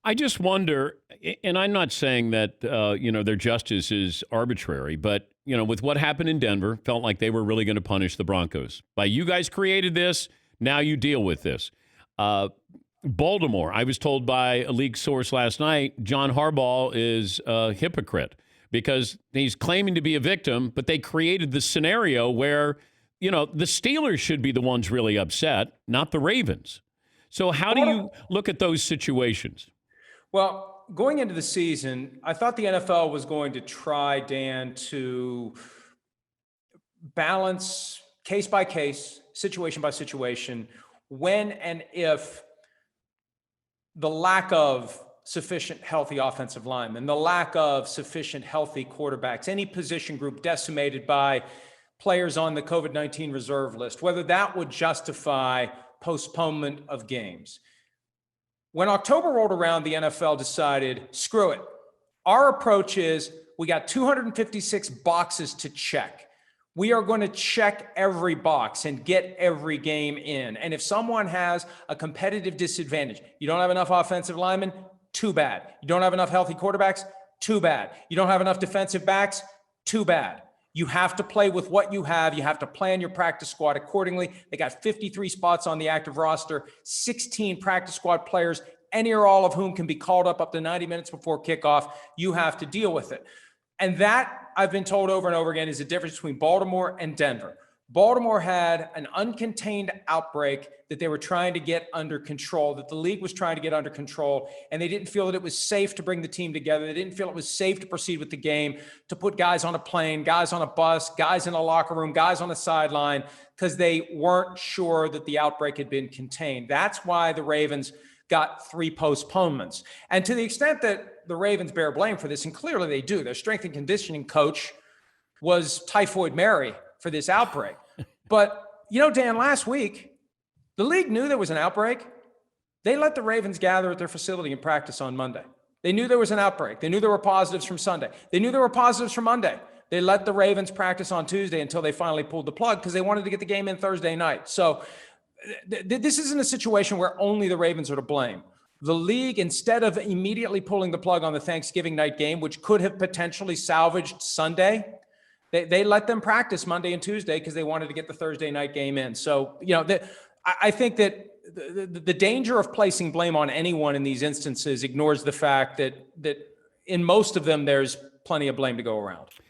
I just wonder, and I'm not saying that their justice is arbitrary, but with what happened in Denver, felt like they were really going to punish the Broncos. By you guys created this, now you deal with this. Baltimore, I was told by a league source last night, John Harbaugh is a hypocrite because he's claiming to be a victim, but they created the scenario where the Steelers should be the ones really upset, not the Ravens. So how do you look at those situations? Well, going into the season, I thought the NFL was going to try, Dan, to balance case by case, situation by situation, when and if the lack of sufficient healthy offensive linemen, the lack of sufficient healthy quarterbacks, any position group decimated by players on the COVID-19 reserve list, whether that would justify postponement of games. When October rolled around, the NFL decided, screw it. Our approach is we got 256 boxes to check. We are going to check every box and get every game in. And if someone has a competitive disadvantage, you don't have enough offensive linemen, too bad. You don't have enough healthy quarterbacks, too bad. You don't have enough defensive backs, too bad. You have to play with what you have. You have to plan your practice squad accordingly. They got 53 spots on the active roster, 16 practice squad players, any or all of whom can be called up to 90 minutes before kickoff. You have to deal with it. And that, I've been told over and over again, is the difference between Baltimore and Denver. Baltimore had an uncontained outbreak that they were trying to get under control, that the league was trying to get under control, and they didn't feel that it was safe to bring the team together. They didn't feel it was safe to proceed with the game, to put guys on a plane, guys on a bus, guys in a locker room, guys on the sideline, because they weren't sure that the outbreak had been contained. That's why the Ravens got 3 postponements. And to the extent that the Ravens bear blame for this, and clearly they do, their strength and conditioning coach was Typhoid Mary for this outbreak. But, Dan, last week, the league knew there was an outbreak. They let the Ravens gather at their facility and practice on Monday. They knew there was an outbreak. They knew there were positives from Sunday. They knew there were positives from Monday. They let the Ravens practice on Tuesday until they finally pulled the plug because they wanted to get the game in Thursday night. So this isn't a situation where only the Ravens are to blame. The league, instead of immediately pulling the plug on the Thanksgiving night game, which could have potentially salvaged Sunday, they let them practice Monday and Tuesday because they wanted to get the Thursday night game in. So, I think that the danger of placing blame on anyone in these instances ignores the fact that in most of them, there's plenty of blame to go around.